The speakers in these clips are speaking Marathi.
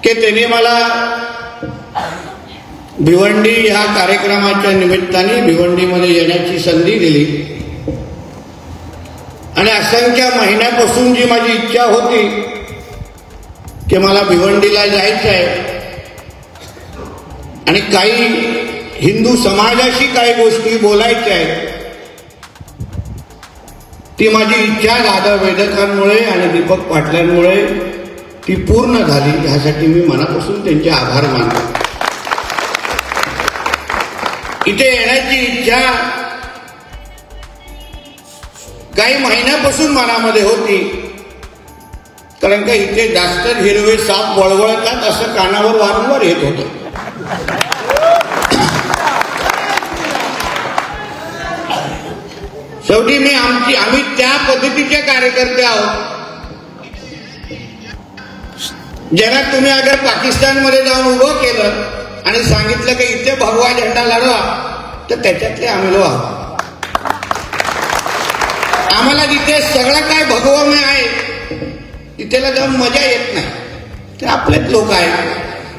की त्यांनी मला भिवंडी ह्या कार्यक्रमाच्या निमित्ताने भिवंडीमध्ये येण्याची संधी दिली आणि असंख्य महिन्यापासून जी माझी इच्छा होती की मला भिवंडीला जायचं आहे आणि काही हिंदू समाजाशी काही गोष्टी बोलायच्या आहेत, ती माझी इच्छा दादा वेदकांमुळे आणि दीपक पाटलांमुळे ती पूर्ण झाली. ह्यासाठी मी मनापासून त्यांचे आभार मानतो. इथे येण्याची इच्छा काही महिन्यापासून मनामध्ये होती, कारण का इथे जास्त हिरवे साप वळवळतात असं कानावर वारंवार येत होतं. शेवटी आम्ही त्या पद्धतीचे कार्यकर्ते आहोत ज्यांना तुम्ही अगर पाकिस्तानमध्ये जाऊन उभं केलं आणि सांगितलं की इथे भगवा झेंडा लढवा, तर त्याच्यातले आम्ही लोक आहोत. आम्हाला जिथे सगळं काय भगवमय आहे तिथेला जाऊन मजा येत नाही. ते आपलेच लोक आहेत.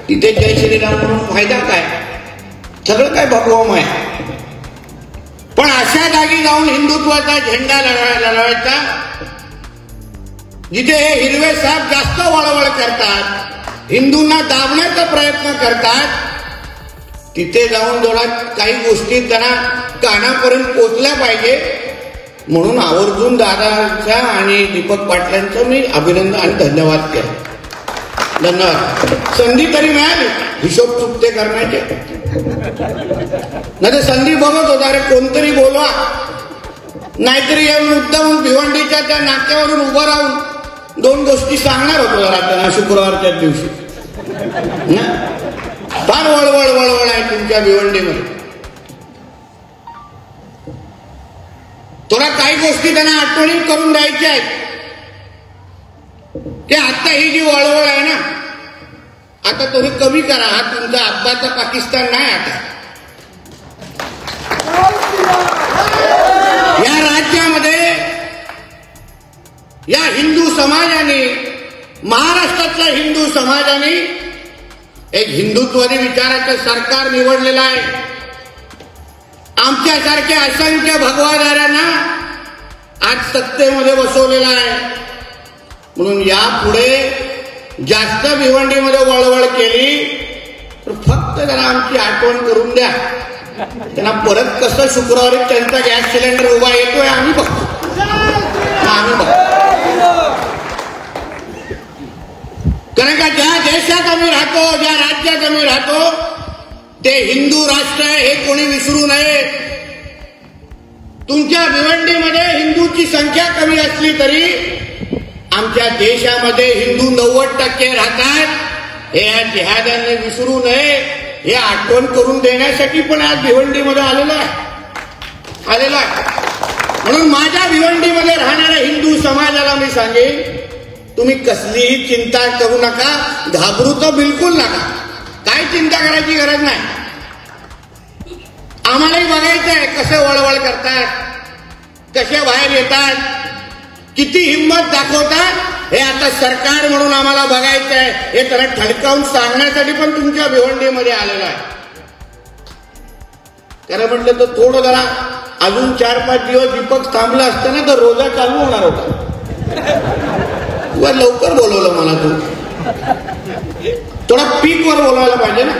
तिथे जय श्रीराम म्हणून फायदा काय, सगळं काय भगवमय आहे. पण अशा जागी जाऊन हिंदुत्वाचा झेंडा लढवायचा जिथे हे हिरवे साहेब जास्त वळवळ करतात, हिंदूंना दाबण्याचा प्रयत्न करतात, तिथे जाऊन थोडा काही गोष्टी त्यांना कानापर्यंत पोचल्या पाहिजे. म्हणून आवर्जून दादांचा आणि दीपक पाटलांचं मी अभिनंदन आणि धन्यवाद केला. धन्यवाद. संधी तरी मिळाली हिशोब चुकते करण्याचे, नाही तर संधी बघत होता रे कोणतरी बोलवा, नाहीतरी येऊन मुद्दाम भिवंडीच्या त्या नाक्यावरून उभं राहून दोन गोष्टी सांगणार होतो जरा त्यांना शुक्रवारच्या दिवशी. फार वळवळ वळवळ आहे तुमच्या भिवंडीमध्ये. थोडा काही गोष्टी त्यांना आठवणी करून द्यायच्या आहेत की आता ही जी वळवळ आहे ना, आता तुम्ही कमी करा. हा तुमचा आब्बाचा पाकिस्तान नाही. आता या राज्यामध्ये या हिंदू समाजाने, महाराष्ट्रातल्या हिंदू समाजाने एक हिंदुत्वादी विचाराचं सरकार निवडलेलं आहे. आमच्यासारख्या असंख्य भगवादारांना आज सत्तेमध्ये बसवलेला आहे. म्हणून यापुढे जास्त भिवंडीमध्ये वळवळ केली तर फक्त जरा आमची आठवण करून द्या. त्यांना परत कसं शुक्रवारी त्यांचा गॅस सिलेंडर उभा येतोय आम्ही बघतो. कारण का ज्या देशात आम्ही राहतो, ज्या राज्यात आम्ही राहतो, ते हिंदू राष्ट्र आहे हे कोणी विसरू नये. तुमच्या भिवंडीमध्ये हिंदूची संख्या कमी असली तरी आमच्या देशामध्ये हिंदू 90% राहतात. हे या जिहाद्यांनी विसरू नये. हे आठवण करून देण्यासाठी पण आज भिवंडीमध्ये आलेलो आहे. म्हणून माझ्या भिवंडीमध्ये राहणाऱ्या हिंदू समाजाला मी सांगेन, तुम्ही कसलीही चिंता करू नका, घाबरू तर बिलकुल नका. काय चिंता करायची गरज नाही. आम्हालाही बघायचं आहे कसे वळवळ करतात, कसे बाहेर येतात, किती हिंमत दाखवतात. हे आता सरकार म्हणून आम्हाला बघायचं आहे. हे त्याला ठणकावून सांगण्यासाठी पण तुमच्या भिवंडीमध्ये आलेलं आहे. त्याला म्हटलं तर थोडं जरा अजून 4-5 दिवस दीपक थांबला असतं ना तर रोजा चालू होणार होता. तुला लवकर बोलवलं मला. तू थोडा पीकवर बोलवायला पाहिजे ना.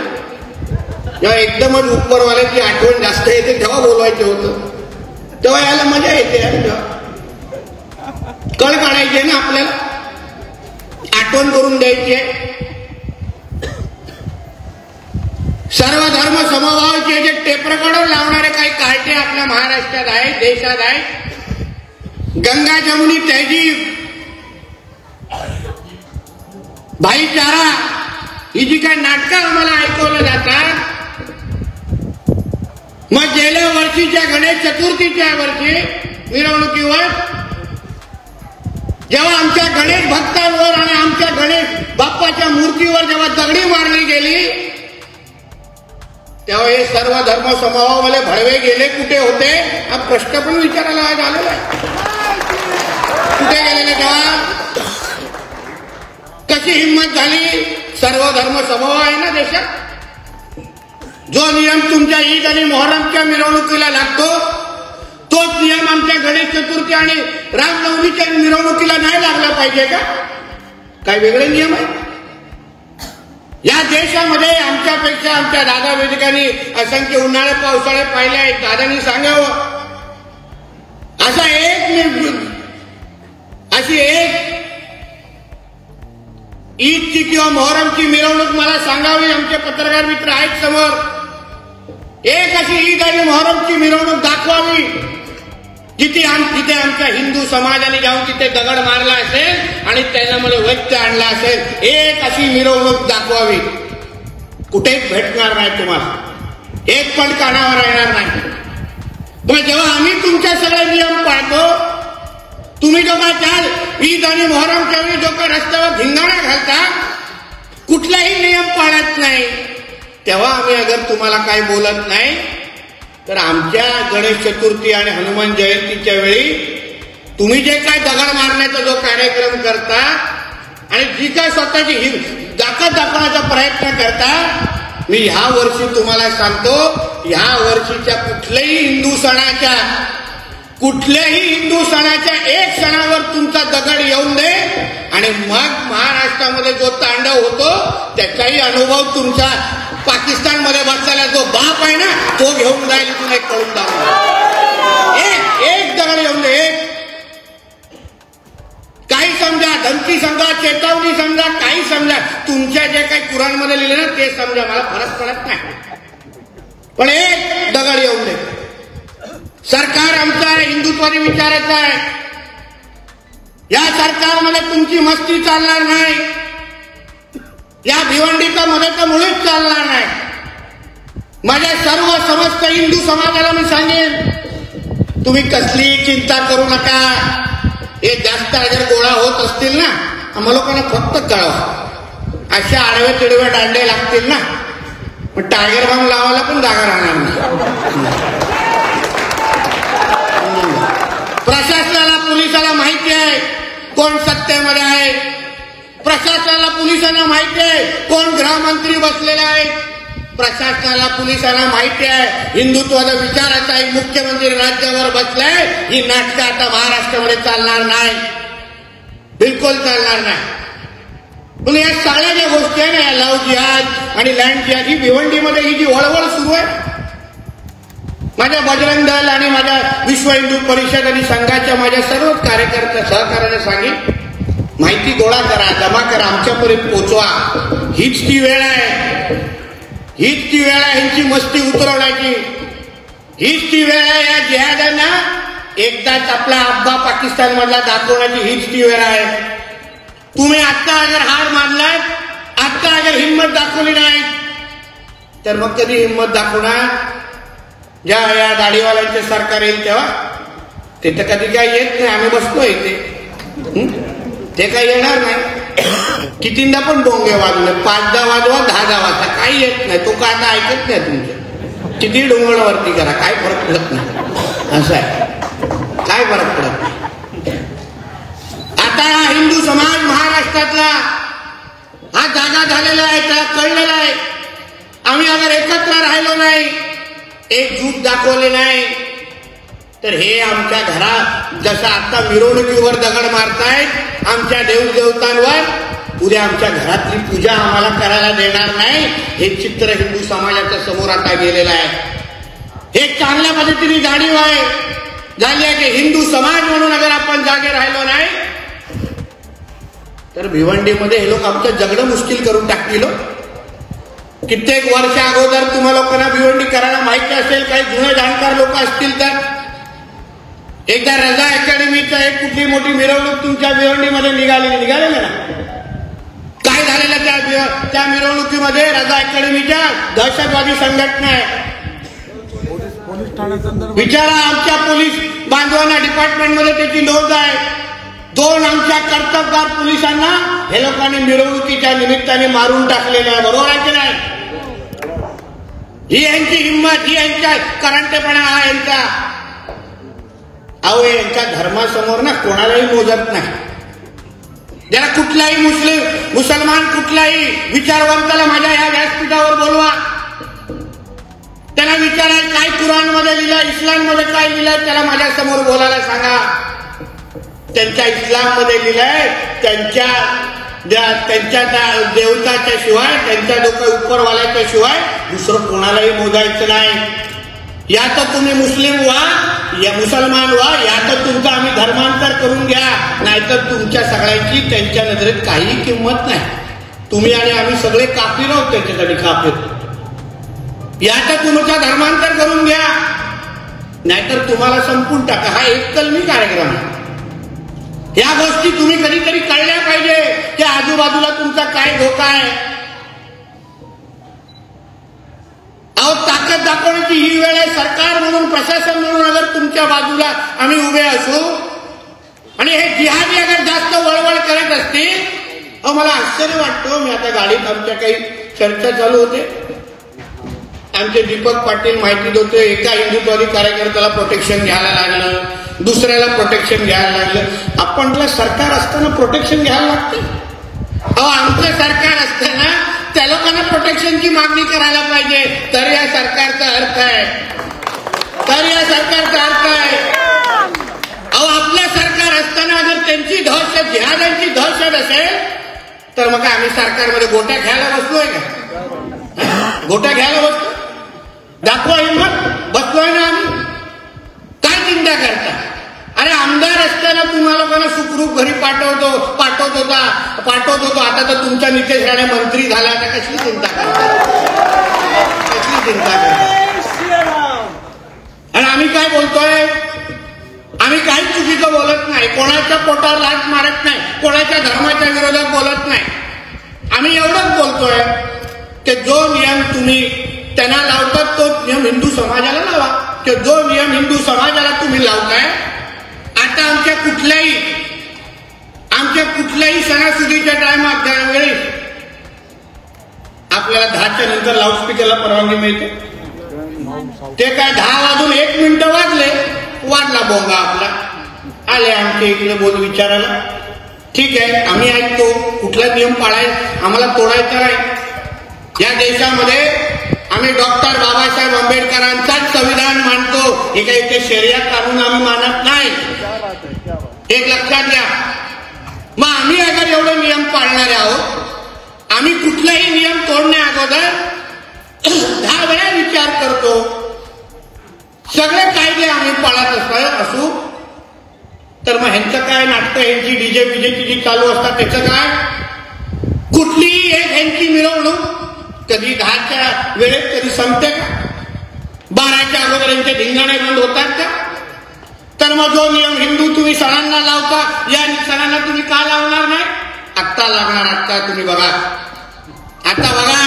जेव्हा एकदमच उपरवाल्याची आठवण जास्त येते तेव्हा बोलवायचं होतं. तेव्हा यायला मजा येते. कळ काढायची ना आपल्याला, आठवण करून द्यायची आहे. सर्व धर्म समभावाचे जे टेपरकडून लावणारे काही कार्टे आपल्या महाराष्ट्रात आहेत, देशात आहेत. गंगा जमुनी तहजीब, भाईचारा, ही जी काही नाटकं आम्हाला ऐकवलं जातात. मग गेल्या वर्षीच्या गणेश चतुर्थीच्या वर्षी मिरवणुकीवर जेव्हा आमच्या गणेश भक्तांवर आणि आमच्या गणेश बाप्पाच्या मूर्तीवर जेव्हा दगडी मारली गेली तेव्हा हे सर्व धर्म समभावावाले भडवे गेले कुठे होते हा प्रश्न पण विचारायला आज आलेला आहे. कुठे गेलेले तेव्हा? कशी हिंमत झाली? सर्व धर्म समभाव आहे ना देशात. जो नियम तुमच्या ईद आणि मोहरमच्या मिरवणुकीला लागतो तोच नियम आमच्या गणेश चतुर्थी आणि रामनवमीच्या मिरवणुकीला नाही लागला पाहिजे का? काय वेगळे नियम आहे? या देशामध्ये आमच्यापेक्षा आमच्या दादा वैदिकांनी असंख्य उन्हाळे पावसाळे पाहिले आहेत. दादांनी सांगावं अशी एक ईदची किंवा मोहरमची मिरवणूक मला सांगावी. आमचे पत्रकार मित्र आहेत समोर. एक अशी ईद आणि मोहरमची मिरवणूक दाखवावी जिथे आमच्या हिंदू समाजाने जाऊन तिथे दगड मारला असेल आणि त्यांना मला वैद्य आणला असेल. एक अशी मिरवणूक दाखवावी. कुठेच भेटणार नाही तुम्हाला. एक पण कानावर येणार नाही. पण जेव्हा आम्ही तुमच्या सगळे नियम पाळतो, तुम्ही जो काय त्या ईद आणि मोहरमच्या वेळी जो काय रस्त्यावर धिंगाणा घालता, कुठलाही नियम पाळत नाही, तेव्हा आम्ही अगर तुम्हाला काही बोलत नाही तर आमच्या गणेश चतुर्थी आणि हनुमान जयंतीच्या वेळी तुम्ही जे काय दगड मारण्याचा जो कार्यक्रम करता आणि जी काय स्वतःची ताकद दाखवण्याचा प्रयत्न करता, मी ह्या वर्षी तुम्हाला सांगतो, ह्या वर्षीच्या कुठल्याही हिंदू सणाच्या एक सणावर तुमचा दगड येऊन दे आणि मग महाराष्ट्रामध्ये जो तांडव होतो त्याचाही अनुभव तुमच्या पाकिस्तानमध्ये बसलेला जो बाप आहे ना तो घेऊन जाईल. तुला कळून दाखव. एक दगड येऊन दे. एक काही समजा, धमकी समजा, चेतावणी समजा, काही समजा, तुमच्या जे काही कुराणमध्ये लिहिले ना ते समजा, मला फरक पडत नाही, पण एक दगड येऊन दे. सरकार आमचं आहे, हिंदुत्वादी विचारायचं आहे. या सरकारमध्ये तुमची मस्ती चालणार नाही. या भिवंडीचा मध्ये तर मुळीच चालणार नाही. माझ्या सर्व समस्त हिंदू समाजाला मी सांगेन, तुम्ही कसली चिंता करू नका. हे जास्त अगर गोळा होत असतील ना, आम्हा लोकांना फक्त कळवा. अशा आडवे तिडवे दांडे लागतील ना, पण टायगर बॉम्ब लावायला पण जागा राहणार नाही. प्रशासनाला, पोलिसाला माहिती आहे कोण सत्तेमध्ये आहे. प्रशासनाला, पोलिसांना माहिती आहे कोण गृहमंत्री बसलेले आहेत. प्रशासनाला, पोलिसांना माहिती आहे हिंदुत्वाचा विचाराचा एक मुख्यमंत्री राज्यावर बसलाय. ही नाटकं आता महाराष्ट्रामध्ये चालणार नाही, बिलकुल चालणार नाही. पण या सगळ्या ज्या गोष्टी आहे ना, या लव्ह जिहाद आणि लँड जिहाद, ही भिवंडीमध्ये ही जी वळवळ सुरू आहे, माझ्या बजरंग दल आणि माझ्या विश्व हिंदू परिषद आणि संघाच्या माझ्या सर्व कार्यकर्त्या सहकार्याने सांगितलं, माहिती गोळा करा, जमा करा, आमच्यापर्यंत पोचवा. हीच ती वेळ आहे, हीच ती वेळ आहे ह्यांची मस्ती उतरवण्याची. हीच ती वेळ आहे या जिहाद्यांना एकदाच आपला अब्बा पाकिस्तान मधला दाखवण्याची. हीच ती वेळ आहे. तुम्ही आता अगर हार मानलात, आता अगर हिंमत दाखवली नाही, तर मग कधी हिंमत दाखवणार? ज्या या दाढीवाल्यांचे सरकार येईल तेव्हा. ते तर कधी काही येत नाही, आम्ही बसतो इथे, ते काही येणार नाही. कितींदा पण डोंगे वाजवले, 5दा वाजवा, 10दा वाजता, काही येत नाही. तो का आता ऐकत नाही तुमचं. किती डोंगरवरती करा, काय फरक पडत नाही. असं आहे, काय फरक पडत नाही. आता हा हिंदू समाज महाराष्ट्रातला हा जागा झालेला आहे, त्याला कळलेला आहे. आम्ही अगर एकत्र राहिलो नाही, एकजूट दाखवले नाही, तर हे आमच्या घरात जसं आता मिरवणुकीवर दगड मारतायत आमच्या देवदेवतांवर, उद्या आमच्या घरातली पूजा आम्हाला करायला देणार नाही. हे चित्र हिंदू समाजाच्या समोर आता गेलेलं आहे. हे चांगल्या पद्धतीने जाणीव आहे झाली आहे की हिंदू समाज म्हणून अगर आपण जागे राहिलो नाही तर भिवंडीमध्ये हे लोक आमचं जगणं मुश्किल करून टाकतील. कित्येक वर्ष अगोदर तुम्हा लोकांना भिवंडी करायला माहिती असेल, काही जुने जाणकार लोक असतील तर, एकदा रजा अकॅडमीचा एक कुठली मोठी मिरवणूक तुमच्या भिवंडीमध्ये निघालेलं ना. काय झालेलं त्या मिरवणुकीमध्ये? रजा अकॅडमीच्या दहशतवादी संघटना आहे. विचारा आमच्या पोलीस बांधवांना, डिपार्टमेंटमध्ये त्याची नोंद आहे. 2 आमच्या कर्तबगार पोलिसांना हे लोकांनी मिरवणुकीच्या निमित्ताने मारून टाकलेलं आहे. बरोबर आहे की नाही? ही यांची हिंमत, ही यांच्या करंटेपणा हा यांचा. अहो यांच्या धर्मासमोर ना कोणालाही मोजत नाही. ज्याला कुठलाही मुसलमान कुठलाही विचारवंताला माझ्या ह्या व्यासपीठावर बोलवा, त्याला विचाराय काय कुराणमध्ये लिहिलं, इस्लाममध्ये काय लिहिलंय, त्याला माझ्या समोर बोलायला सांगा. त्यांच्या इस्लाममध्ये लिहिलंय त्यांच्या देवताच्या शिवाय, त्यांच्या डोक्या उपरवाल्याच्या शिवाय दुसरं कोणालाही मोजायचं नाही. या तर तुम्ही मुस्लिम व्हा, या मुसलमान व्हा, या तर तुमचा आम्ही धर्मांतर करून घ्या, नाहीतर तुमच्या सगळ्यांची त्यांच्या नजरेत काही किंमत नाही. तुम्ही आणि आम्ही सगळे काफिर आहोत त्यांच्यासाठी काफिर. या तर तुमचा धर्मांतर करून घ्या, नाहीतर तुम्हाला संपून टाका. हा एक कलमी कार्यक्रम आहे. या गोष्टी तुम्ही कधीतरी कळल्या पाहिजे की आजूबाजूला तुमचा काय धोका आहे. अहो, ताकद दाखवण्याची ही वेळ आहे. सरकार म्हणून, प्रशासन म्हणून अगर तुमच्या बाजूला आम्ही उभे असू आणि हे जिहादी अगर जास्त वळवळ करत असतील, अहो मला आश्चर्य वाटतं. मी आता गाडीत आमच्या काही चर्चा चालू होते, आमचे दीपक पाटील माहिती देतोय एका हिंदुत्ववादी कार्यकर्त्याला प्रोटेक्शन घ्यायला लागलं, दुसऱ्याला प्रोटेक्शन घ्यायला लागलं. आपणला सरकार असताना प्रोटेक्शन घ्यायला लागतं. अहो, आमचं सरकार असताना त्या लोकांना प्रोटेक्शनची मागणी करायला पाहिजे. तर या सरकारचा अर्थ आहे, तर या सरकारचा अर्थ आहे. अहो, आपलं सरकार असताना जर त्यांची दहशत, जिहाद्यांची दहशत असेल तर मग आम्ही सरकारमध्ये गोट्या घ्यायला बसलोय का? गोट्या घ्यायला बसलो? दाखवा हिंमत. बसलोय ना आम्ही. काय चिंता करता? अरे आमदार असताना तुम्हाला लोकांना सुखरूप घरी पाठवत होतो. आता तर तुमच्या नितेश राणे मंत्री झाला. आता कसली चिंता करता? कसली चिंता करता? आणि आम्ही काय बोलतोय? आम्ही काही चुकीचं बोलत नाही, कोणाच्या पोटावर लाथ मारत नाही, कोणाच्या धर्माच्या विरोधात बोलत नाही. आम्ही एवढंच बोलतोय की जो नियम तुम्ही त्यांना लावतात तो नियम हिंदू समाजाला लावा. की जो नियम हिंदू समाजाला तुम्ही लावताय, आता आमच्या कुठल्याही सणासुदीच्या टायमात वेळी आपल्याला 10च्या नंतर लाऊडस्पीकरला परवानगी मिळते. ते काय 10 वाजून 1 मिनिट वाजला बोंगा आपला. आले आमच्या इकडे बोल विचारायला. ठीक आहे, आम्ही ऐकतो. कुठला नियम पाळायचा आम्हाला तोडायचा नाही. या देशामध्ये आम्ही डॉक्टर बाबासाहेब आंबेडकरांचाच संविधान मानतो. हे काही ते शरिया कानून आम्ही मानत नाही. एक लक्षात घ्या. मग आम्ही अगर एवढे नियम पाळणारे आहोत, आम्ही कुठलाही नियम तोडण्या अगोदर 10 वेळा विचार करतो. सगळे कायदे आम्ही पाळत असू तर मग ह्यांचं काय नाटकं, ह्यांची डीजे बीजेची जी चालू असतात त्याचं काय? कुठलीही एक ह्यांची मिरवणूक कधी 10च्या वेळेत कधी संपते का? 12च्या अगोदर यांचे धिंगाणे बंद होतात का? तर मग जो नियम हिंदू तुम्ही सणांना लावता, या सणांना तुम्ही का लावणार नाही? आत्ता लागणार. आत्ता तुम्ही बघा, आता बघा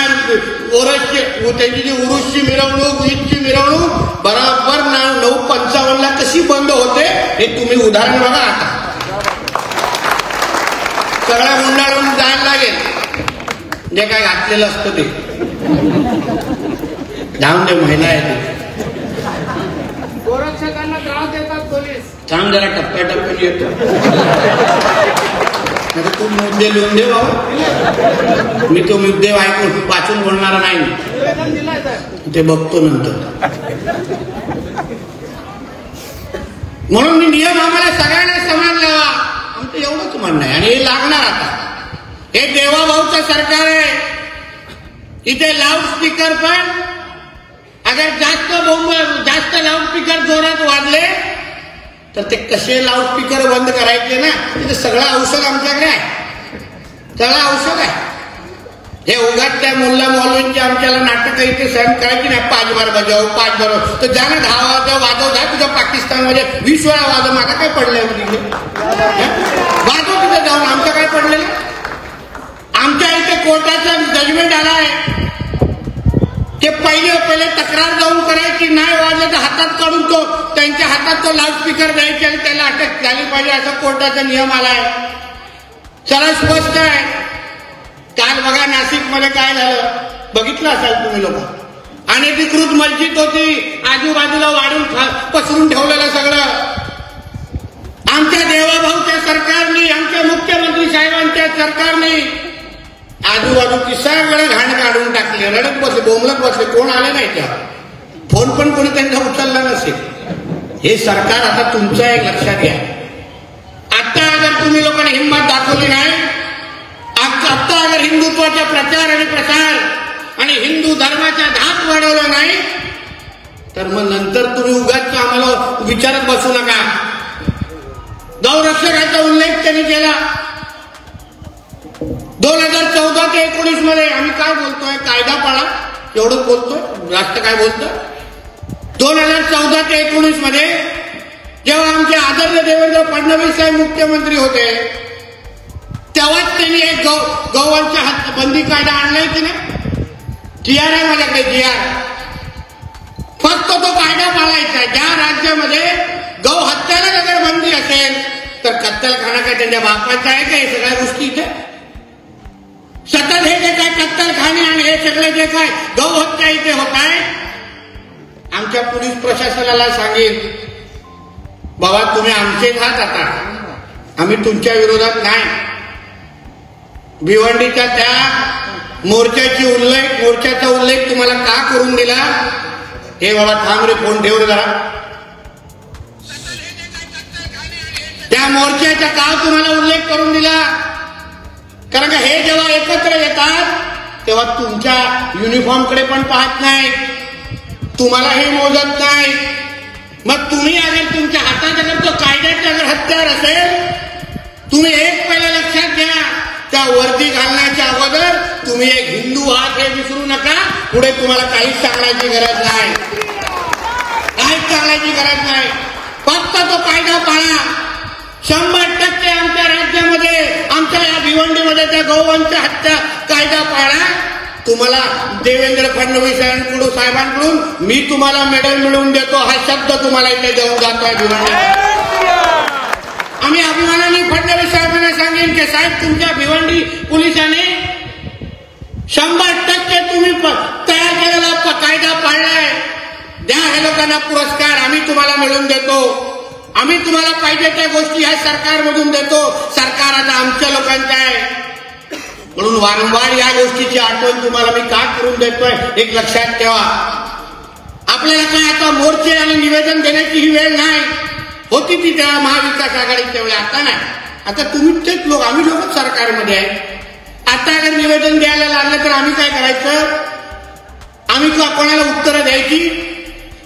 त्यांची जी उरुसची मिरवणूक, ईदची मिरवणूक बरोबर 9:55 कशी बंद होते हे तुम्ही उदाहरण बघा. आता सगळ्या गुंडाळून जायला लागेल. जे काय घातलेलं असतं ते जाऊन दे. महिला आहे ते गोरक्षकांना त्रास देतात पोलीस. थांब जरा, टप्प्याटप्प्याने येतो. तू मुद्दे लिहून दे बाबा. मी तो मुद्दे वाचून बोलणारा नाही, ते बघतो नंतर. म्हणून मी नियम आम्हाला सगळ्यांना समान लावा, आमचं एवढंच म्हणणं आहे. आणि हे लागणार. आता हे देवाभाऊचं सरकार आहे. इथे लाऊडस्पीकर पण अगर जास्त लाऊडस्पीकर जोरात वाजले तर ते कसे लाऊडस्पीकर बंद करायचे ना, तिथे सगळं औषध आमच्याकडे आहे. सगळं औषध आहे. हे उगाच त्या मुल्ला मौलवींची आमच्याला नाटक इथे सहन करायची नाही. 5 बार बजाव, 5 बार. तर जा ना 10 वाजव जा. तुझ्या पाकिस्तानमध्ये 20 वेळा वाजव. माझा काय पडलंय तिथे? वाजव तिथे जाऊन. आमचं काय पडलेलं? आमच्या इथे कोर्टाचा जजमेंट आला आहे ते पहिले तक्रार जाऊन करायची, नाही वाजलं तर हातात काढून त्यांच्या हातात तो लाऊडस्पीकर द्यायचे आणि त्याला अटक झाली पाहिजे, असा कोर्टाचा नियम आलाय. सरळ स्पष्ट आहे. काल बघा नाशिकमध्ये काय झालं बघितलं असाल तुम्ही लोक. अनधिकृत मस्जिद होती, आजूबाजूला वाढून पसरून ठेवलेलं सगळं. आमच्या देवाभाऊच्या सरकारने, आमच्या मुख्यमंत्री साहेबांच्या सरकारने आजूबाजूची सगळं घाण काढून टाकले. रडत बसले, बोंबलत बसले, कोण आले नाही. त्या फोन पण कोणी त्यांचा उचलला नसेल. हे सरकार आता तुमचं आहे, लक्षात घ्या. आता अगर तुम्ही लोकांनी हिंमत दाखवली नाही, आता अगर हिंदुत्वाचा प्रचार आणि प्रसार आणि हिंदू धर्माचा धाक वाढवला नाही, तर मग नंतर तुम्ही उगाच आम्हाला विचारत बसू नका. गौरक्षकाचा उल्लेख त्यांनी केला. 2014 ते 19 मध्ये आम्ही काय बोलतोय, कायदा पाळा एवढंच बोलतोय. राष्ट्र काय बोलतोय? 2014 ते 19 मध्ये जेव्हा आमचे आदरणीय देवेंद्र फडणवीस साहेब मुख्यमंत्री होते, तेव्हाच त्यांनी एक गौवंश बंदी कायदा आणलाय की नाही? GR आहे माझ्याकडे, GR. फक्त तो कायदा पाळायचा. ज्या राज्यामध्ये गौ हत्याला अगर बंदी असेल तर कत्तलखाना काय त्यांच्या बापाचा आहे का? हे सगळ्या गोष्टी इथे सतत हे जे काय कत्तलखाने आणि हे सगळे जे काय गौ हत्या इथे होत आहे, आमच्या पोलीस प्रशासनाला सांगेन, बाबा तुम्ही आमचेच आहात, आता आम्ही तुमच्या विरोधात नाही. भिवंडीच्या त्या मोर्चाचा उल्लेख तुम्हाला का करून दिला? हे बाबा थांब रे, फोन ठेव रे जरा. त्या मोर्चाचा का तुम्हाला उल्लेख करून दिला? कारण का हे जेव्हा एकत्र येतात तेव्हा तुमच्या युनिफॉर्मकडे पण पाहत नाही, तुम्हाला हे मोजत नाही. मग तुम्ही अगर तुमच्या हातात अगर तो कायद्याचा अगर हत्यार असेल, तुम्ही एक पहिला लक्षात घ्या, त्या वर्दी घालण्याच्या अगोदर तुम्ही एक हिंदू आहात हे विसरू नका. पुढे तुम्हाला काहीच सांगण्याची गरज नाही, काहीच सांगण्याची गरज नाही. फक्त तो कायदा पाळा. 100% आमच्या राज्यामध्ये, आमच्या या भिवंडीमध्ये त्या गौवंश हत्या कायदा पाळा. तुम्हाला देवेंद्र फडणवीस साहेबांकडून मी तुम्हाला मेडल मिळवून देतो, हा शब्द तुम्हाला इथे देऊन जातोय. भिवंडी आम्ही अभिमानाने फडणवीस साहेबांना सांगेन की साहेब, तुमच्या भिवंडी पोलिसांनी 100% तुम्ही तयार केलेला कायदा पाळलाय. द्या हे लोकांना पुरस्कार, आम्ही तुम्हाला मिळवून देतो. आम्ही तुम्हाला पाहिजे त्या गोष्टी ह्या सरकारमधून देतो. सरकार आता आमच्या लोकांचं आहे. म्हणून वारंवार या गोष्टीची आठवण तुम्हाला मी का करून देतोय, एक लक्षात ठेवा. आपल्याला काय आता मोर्चे आणि निवेदन देण्याची ही वेळ नाही. होती ती तेव्हा महाविकास आघाडीच्या वेळी, आता नाही. आता तुम्ही तेच लोक, आम्ही लोक सरकारमध्ये आहे. आता अगर निवेदन द्यायला लागलं तर आम्ही काय करायचं? आम्ही कोणाला उत्तरं द्यायची?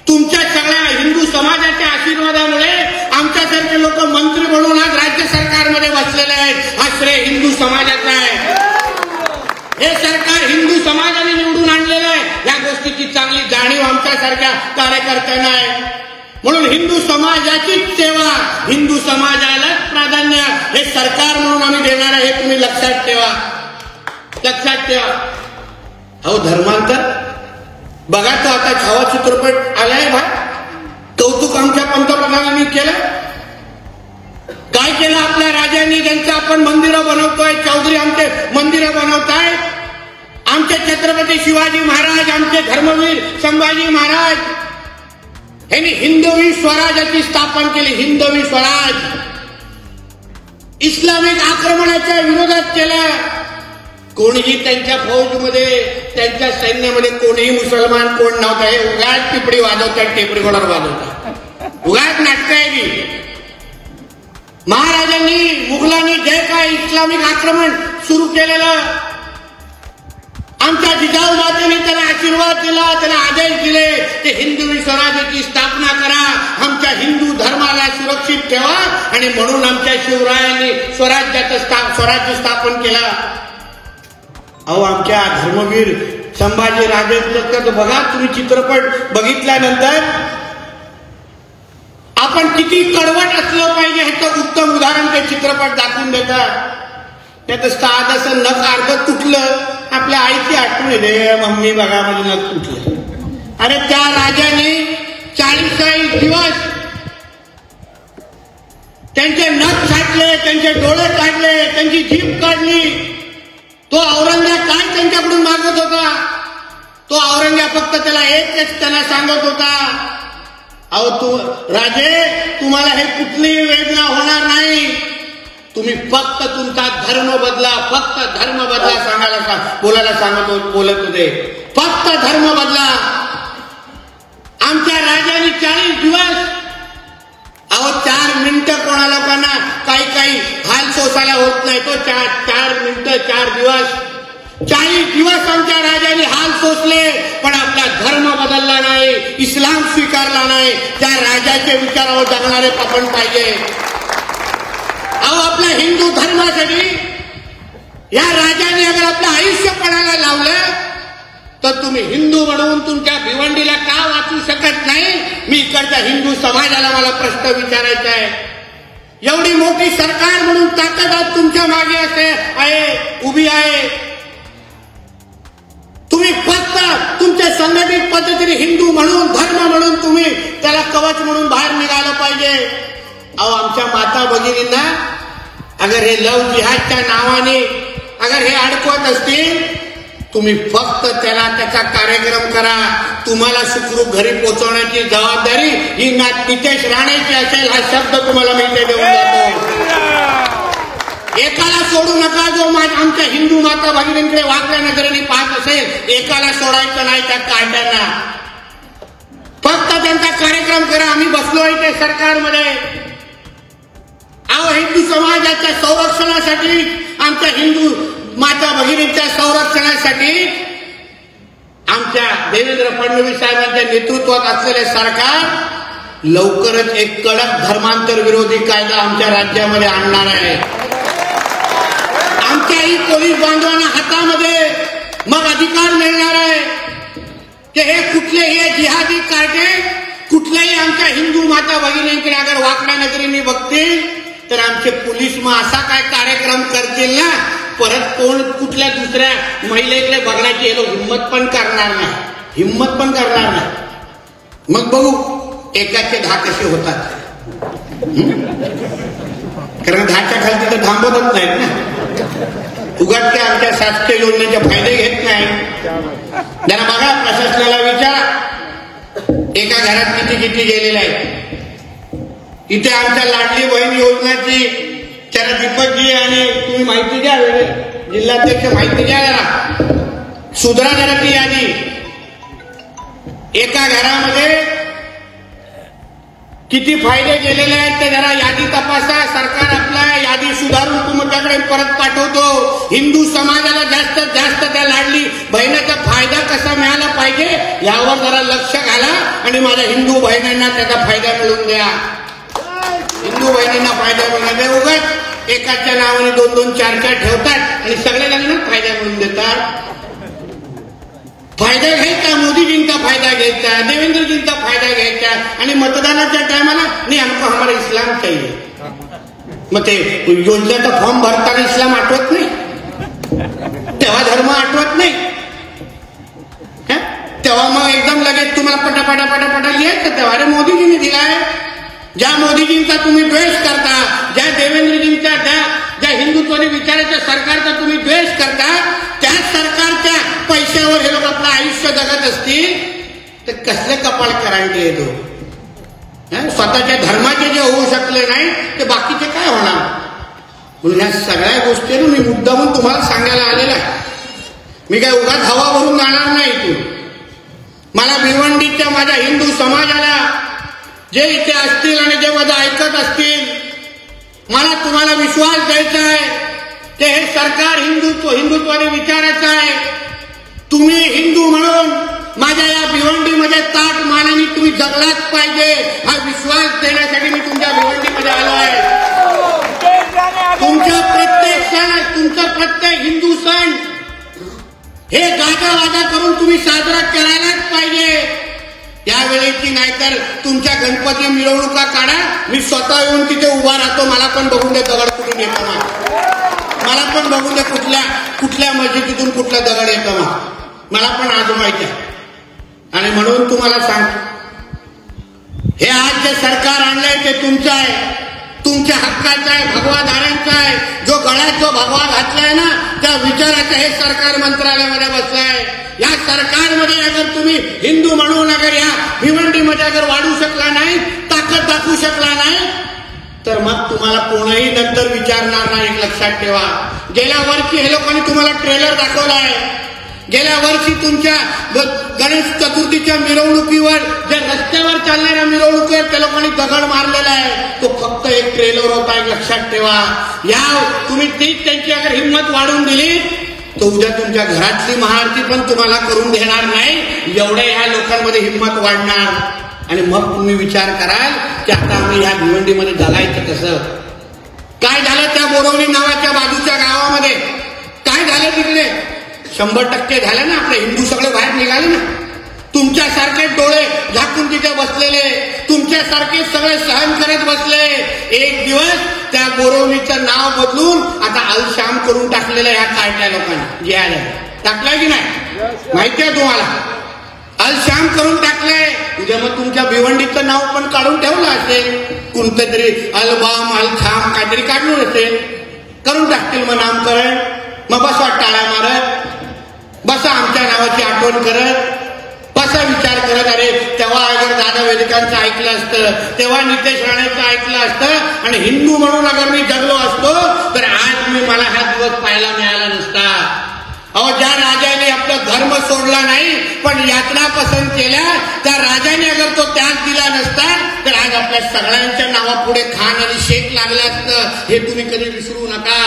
तुमच्या सगळ्या हिंदू समाजाच्या आशीर्वादामुळे आमच्यासारखे लोक मंत्री म्हणून आज राज्य सरकारमध्ये बसलेले आहेत. हा श्रेय हिंदू समाजाचा आहे. हे सरकार हिंदू समाजाने निवडून आणलेलं आहे. या गोष्टीची चांगली जाणीव आमच्यासारख्या कार्यकर्त्यांना आहे. म्हणून हिंदू समाजाचीच सेवा, हिंदू समाजालाच प्राधान्य हे सरकार म्हणून आम्ही देणार आहे. हे तुम्ही लक्षात ठेवा, लक्षात ठेवा. अहो धर्मांतर बघा, तो आता छावा चित्रपट आलाय बा, कौतुक आमच्या पंतप्रधानांनी केलं. काय केलं आपल्या राजांनी? ज्यांचं आपण मंदिरं बनवतोय, चौधरी आमचे मंदिरं बनवताय. आमचे छत्रपती शिवाजी महाराज, आमचे धर्मवीर संभाजी महाराज यांनी हिंदवी स्वराज्याची स्थापना केली. हिंदवी स्वराज इस्लामिक आक्रमणाच्या विरोधात केलं. कोणीही त्यांच्या फौजमध्ये, त्यांच्या सैन्यामध्ये कोणीही मुसलमान कोण नव्हता. हे उगाच टिपडी वाजवतात, टेपरीकोडर वाजवतात, उगाच नाटक आहे की. महाराजांनी, मुघलांनी जे काय इस्लामिक आक्रमण सुरू केलेलं, आमच्या जिजाऊमातेने त्याला आशीर्वाद दिला, त्याला आदेश दिले की हिंदवी स्वराज्याची स्थापना करा, आमच्या हिंदू धर्माला सुरक्षित ठेवा. आणि म्हणून आमच्या शिवरायांनी स्वराज्य स्थापन केलं. अहो आमच्या धर्मवीर संभाजी राजेंचं बघा तुम्ही, चित्रपट बघितल्यानंतर आपण किती कडवट असलं पाहिजे ह्याचं उत्तम उदाहरण ते चित्रपट दाखवून देतात. त्यात साधं नख अर्ध तुटलं, आपल्या आईची आठवण येते, मम्मी बघा म्हणजे नख तुटलं. अरे त्या राजाने 40 दिवस त्यांचे नख छाटले, त्यांचे डोळे काढले, त्यांची जीभ काढली. तो औरंगजेब काय त्यांच्याकडून मागत होता? तो औरंगजेब फक्त त्याला एकच त्यांना सांगत होता अहो राजे, तुम्हाला हे कुठलीही वेदना होणार नाही. तुम्ही फक्त तुमचा धर्म बदला, फक्त धर्म बदला बोलायला बोलत होते. फक्त धर्म बदला. आमच्या राजाने 40 दिवस, अहो 4 मिनिटं कोणा लोकांना काही हाल सोसायला होत नाही. तो 4 मिनिटं 4 दिवस 40 दिवस आमच्या राजाने हाल सोसले, पण आपला धर्म बदलला नाही, इस्लाम स्वीकारला नाही. त्या राजाच्या विचारावर जगणारे आपण पाहिजे. अहो आपल्या हिंदू धर्मासाठी या राजाने अगर आपलं आयुष्य पणाला लावलं, तर तुम्ही हिंदू म्हणून तुमच्या भिवंडीला का वाचू शकत नाही? मी इकडच्या हिंदू समाजाला मला प्रश्न विचारायचा आहे. एवढी मोठी सरकार म्हणून ताकद आज तुमच्या मागे उभी आहे. तुम्ही फक्त तुमच्या संघटित पद्धतीने हिंदू म्हणून, धर्म म्हणून तुम्ही त्याला कवच म्हणून बाहेर निघालं पाहिजे. अहो आमच्या माता भगिनींना अगर हे लव जिहादच्या नावाने अगर हे अडकवत असतील, तुम्ही फक्त त्याचा कार्यक्रम करा. तुम्हाला सुखरूप घरी पोहोचवण्याची जबाबदारी ही नितेश राणेची असेल, हा शब्द तुम्हाला मी इथे देऊन जातो. एकाला सोडू नका. जो आमच्या हिंदू माता भगिनींकडे वाकड्या नजरेने पाहत असेल, एकाला सोडायचं नाही त्या कायद्यांना. फक्त त्यांचा कार्यक्रम करा. आम्ही बसलो इथे सरकारमध्ये. अहो हिंदू समाजाच्या संरक्षणासाठी, आमच्या हिंदू माता भगिनींच्या संरक्षणासाठी आमच्या देवेंद्र फडणवीस साहेबांच्या नेतृत्वात असलेले सरकार लवकरच एक कडक धर्मांतर विरोधी कायदा आमच्या राज्यामध्ये आणणार आहे. आमच्याही पोलीस बांधवांना हातामध्ये मग अधिकार मिळणार आहे की हे कुठलेही जिहादी कायदे कुठल्याही आमच्या हिंदू माता भगिनींकडे अगर वाकड्या नजरेने बघतील, तर आमचे पोलीस मग असा काय कार्यक्रम करतील ना, परत कोण कुठल्या दुसऱ्या महिलेकडे बघण्याची हे लोक हिंमत पण करणार नाही. मग बघू एकाचे 10 कसे होतात. कारण 10च्या खाली तर थांबवतच नाहीत ना. उगाच आमच्या शासकीय योजनेचे फायदे घेत नाही. जरा बघा, प्रशासनाला विचारा एका घरात किती गेलेले आहेत. इथे आमच्या लाडली बहीण योजनाची त्याला दीपकजी आणि तुम्ही माहिती द्या, जिल्हाध्यक्ष माहिती द्या, जरा सुधरा जरा ती यादी. एका घरामध्ये किती फायदे गेलेले आहेत ते जरा यादी तपासा. सरकार आपला यादी सुधारून तुमच्याकडे परत पाठवतो. हिंदू समाजाला जास्तीत जास्त त्या लाडली बहिणीचा फायदा कसा मिळाला पाहिजे यावर जरा लक्ष घाला आणि माझ्या हिंदू बहिणींना त्याचा फायदा मिळवून द्या. हिंदू बहिणींना फायदा मिळणार नाही. उगाच एकाच्या नावाने 2-2, 4-4 ठेवतात आणि सगळ्यांना फायदा मिळवून देतात. फायदा घ्यायचा, मोदीजींचा फायदा घ्यायचा, देवेंद्रजींचा फायदा घ्यायचा आणि मतदानाच्या टायमाला नाही हमको हमारा इस्लाम चाहिए. मग ते योजनेचा फॉर्म भरताना इस्लाम आठवत नाही, तेव्हा धर्म आठवत नाही, तेव्हा मग एकदम लगेच तुम्हाला पटापटा लिहायचं. तेव्हा अरे मोदीजींनी दिलाय. ज्या मोदीजींचा तुम्ही द्वेष करता, ज्या देवेंद्रजींचा, ज्या हिंदुत्वादी विचाराच्या सरकारचा तुम्ही द्वेष करता, त्याच सरकारच्या पैशावर हे लोक आपलं आयुष्य जगत असतील तर कसले कपाळ करायचे येतो. स्वतःच्या धर्माचे जे होऊ शकले नाही ते बाकीचे काय होणार. म्हणून ह्या सगळ्या गोष्टी मी मुद्दामून तुम्हाला सांगायला आलेला आहे. मी काय उगाच हवा भरून जाणार नाही इथून. मला भिवंडीच्या माझ्या हिंदू समाजाला जे इथे असतील आणि जे माझं ऐकत असतील, मला तुम्हाला विश्वास द्यायचा आहे की हे सरकार हिंदुत्वाने विचारायचं आहे. तुम्ही हिंदू म्हणून माझ्या या भिवंडीमध्ये ताट मानाने तुम्ही जगलाच पाहिजे हा विश्वास देण्यासाठी मी तुमच्या भिवंडीमध्ये आलो आहे. तुमच्या प्रत्येक सण, तुमचा प्रत्येक हिंदू सण हे गाजावाजा करून तुम्ही साजरा करायलाच पाहिजे. यावेळेची नाहीतर तुमच्या गणपती मिरवणुका काढा, मी स्वतः येऊन तिथे उभा राहतो. मला पण बघून दे दगड कुठून येतो, मला पण बघून दे कुठल्या मस्जिदीतून कुठला दगड येतो, मला पण आजमायचं आहे. आणि म्हणून तुम्हाला सांगतो, हे आज जे सरकार आणलंय ते तुमचं आहे. तुमच्या हक्काचा आहे, भगवाधारांचा आहे. जो गळ्यात जो भगवा घातलाय ना त्या विचाराचं हे सरकार मंत्रालयामध्ये बसलाय. या सरकारमध्ये अगर तुम्ही हिंदू म्हणून अगर या भिवंडीमध्ये अगर वाढू शकला नाही, ताकद दाखवू शकला नाही, तर मग तुम्हाला कोणीही नंतर विचारणार नाही. एक लक्षात ठेवा. गेल्या वर्षी हे लोकांनी तुम्हाला ट्रेलर दाखवलाय. गेल्या वर्षी तुमच्या गणेश चतुर्थीच्या मिरवणुकीवर ज्या रस्त्यावर चालणाऱ्या मिरवणुकीवर त्या लोकांनी दगड मारलेला आहे. तो फक्त एक ट्रेलर होता. एक लक्षात ठेवा. या तुम्ही तीच त्यांची अगर हिंमत वाढून दिली तर उद्या तुमच्या घरातली महाआरती पण तुम्हाला करून देणार नाही. एवढ्या ह्या लोकांमध्ये हिंमत वाढणार. आणि मग तुम्ही विचार कराल की आता आम्ही ह्या भिवंडीमध्ये जगायचं कसं. काय झालं त्या बोरवली नावाच्या बाजूच्या गावामध्ये, काय झालं तिकडे. 100% झालं ना. आपले हिंदू सगळे बाहेर निघाले ना. तुमच्यासारखे डोळे झाकून तिथे बसलेले, तुमच्यासारखे सगळे सहन करत बसले. एक दिवस त्या बोरवलीचं नाव बदलून आता अलश्याम करून टाकलेलं ह्या कार्ट्या लोकांनी. जे आलं टाकलंय की नाही माहिती आहे तुम्हाला. अलश्याम करून टाकलंय. उद्या मग तुमच्या भिवंडीचं नाव पण काढून ठेवलं असेल. कोणतं तरी अलबाम अलखाम काहीतरी काढून असेल. करून टाकतील मग नामकरण. मग बसा टाळ्या मारत, बसा आमच्या नावाची आठवण करत, बसा विचार करत. अरे तेव्हा अगर दादा वेदिकांचं ऐकलं असतं, तेव्हा नितेश राणेचं ऐकलं असतं आणि हिंदू म्हणून अगर मी जगलो असतो तर आज मला हा दिवस पाहायला मिळाला नसता. अहो ज्या राजाने आपला धर्म सोडला नाही पण यातना पसंत केल्या, त्या राजाने अगर तो त्याग दिला नसता तर आज आपल्या सगळ्यांच्या नावापुढे खान आणि शेख लागलं असतं. हे तुम्ही कधी विसरू नका.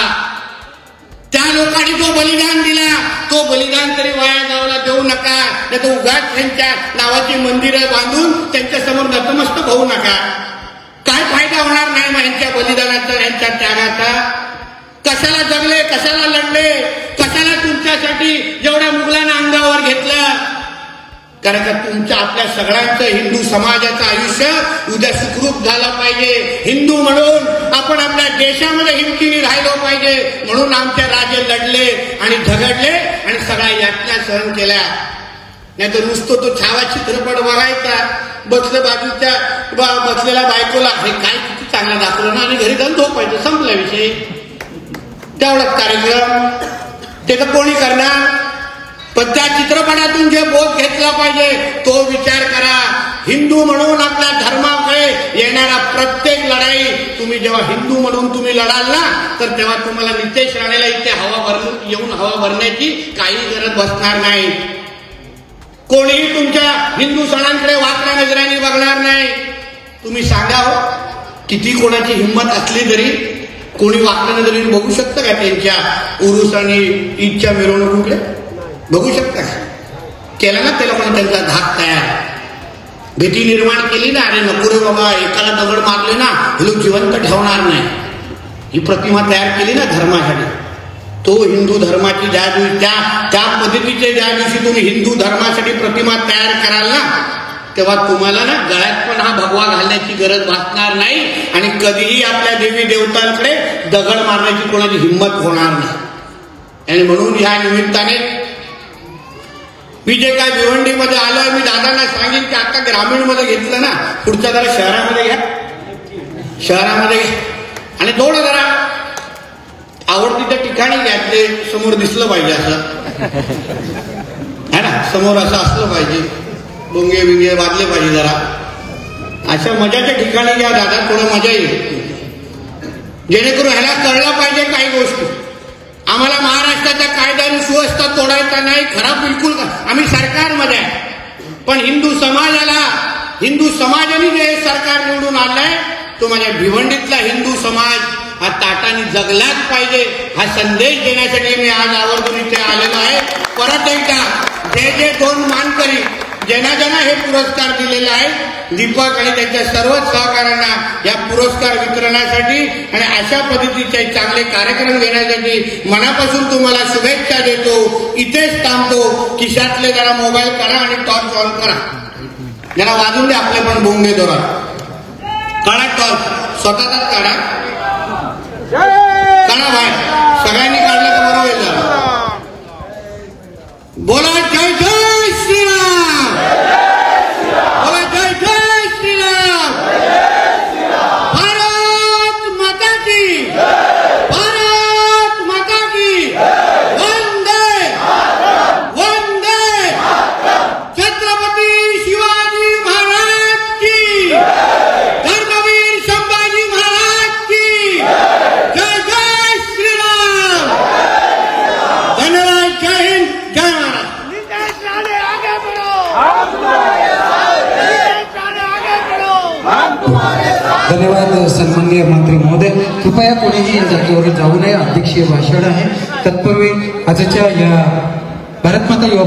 त्या लोकांनी जो बलिदान दिला तो बलिदान तरी वाया जायला देऊ नका. नाही तर उगाच त्यांच्या नावाची मंदिरं बांधून त्यांच्या समोर नतमस्तक होऊ नका. काय फायदा होणार नाही मग यांच्या बलिदानाचा, यांच्या त्यागाचा. कशाला जगले, कशाला लढले, कशाला तुमच्यासाठी जेवढ्या मुघलांना अंगावर घेतलं. कारण का तुमच्या आपल्या सगळ्यांचं हिंदू समाजाचं आयुष्य उद्या सुखरूप झालं पाहिजे. हिंदू म्हणून आपण आपल्या देशामध्ये हिमतीने राहिलो पाहिजे. म्हणून आमचे राजे लढले आणि झगडले आणि सगळ्या यातना सहन केल्या. नाही तर नुसतं तो छावा चित्रपट बघायचा, बसले बाजूच्या बसलेल्या बायकोला हे काय किती चांगलं दाखवलं ना आणि घरी जाऊन झोपायचं, संपला विषय. तेवढाच कार्यक्रम. ते तर कोणी करणार. पण त्या चित्रपटातून जे बोध घेतला पाहिजे तो विचार करा. हिंदू म्हणून आपल्या धर्माकडे येणारा प्रत्येक लढाई तुम्ही जेव्हा हिंदू म्हणून तुम्ही लढाल ना तर तेव्हा तुम्हाला नितेश राणेला इथे येऊन हवा भरण्याची काही गरज बसणार नाही. कोणीही तुमच्या हिंदू सणांकडे वाकड्या नजराने बघणार नाही. तुम्ही सांगा हो, किती कोणाची हिंमत असली तरी कोणी वाकड्या नजरेने बघू शकतं का त्यांच्या उरुस आणि ईदच्या मिरवणुकीकडे? बघू शकता का? केला ना त्याला पण त्यांचा धाक तयार, भीती निर्माण केली ना. अरे नको रे बाबा, एकाला दगड मारले ना हे लोक जिवंत ठेवणार नाही, ही प्रतिमा तयार केली ना धर्मासाठी. तो हिंदू धर्माची ज्या दिवशी त्या पद्धतीचे ज्या दिवशी तुम्ही हिंदू धर्मासाठी प्रतिमा तयार कराल ना तेव्हा तुम्हाला ना गळ्यात पण हा भगवा घालण्याची गरज भासणार नाही आणि कधीही आपल्या देवी देवतांकडे दगड मारण्याची कोणाची हिंमत होणार नाही. आणि म्हणून या निमित्ताने मी जे काय भिवंडीमध्ये आलोय, मी दादांना सांगेन की आता ग्रामीणमध्ये घेतलं ना, पुढच्या जरा शहरामध्ये घ्या, शहरामध्ये घ्या आणि थोडं जरा आवडतीच्या ठिकाणी घ्या. ते समोर दिसलं पाहिजे असं है ना, समोर असं असलं पाहिजे, बोंगे बिंगे वाजले पाहिजे जरा. अशा मजाच्या ठिकाणी घ्या दादा, थोडं मजा येईल. जेणेकरून ह्याला कळलं पाहिजे काही गोष्टी. आम्हाला महाराष्ट्राचा कायदा आणि सुव्यवस्था तोडायचा नाही, खराब बिलकुल. आम्ही सरकारमध्ये आहे पण हिंदू समाजाने जे सरकार निवडून आणलंय तो माझ्या भिवंडीतला हिंदू समाज हा ताटाने जगलाच पाहिजे हा संदेश देण्यासाठी मी आज आवर्जून इथे आलेलो आहे. परत एकदा जे दोन मानकरी ज्यांना हे पुरस्कार दिलेले आहेत, दीपक आणि त्यांच्या सर्वच सहकाऱ्यांना या पुरस्कार वितरणासाठी आणि अशा पद्धतीचे चांगले कार्यक्रम घेण्यासाठी मनापासून तुम्हाला शुभेच्छा देतो. इथेच थांबतो. खिशातले जरा मोबाईल काढा आणि टॉर्च ऑन करा, जरा वाजून दे आपले पण बोंगे दोरात. काढा टॉर्च, स्वतःच काढा, काढा बाहेर. सगळ्यांनी काढलं तर बरोबर आहे. जरा बोला जय जय श्रीराम, बोला जय जय श्रीराम, भारत धन्यवाद सन्माननीय मंत्री महोदय. कृपया कोणीही या जागेवरून जाऊ नये. अध्यक्षीय भाषण आहे. तत्पूर्वी आजच्या या भारत माता युवा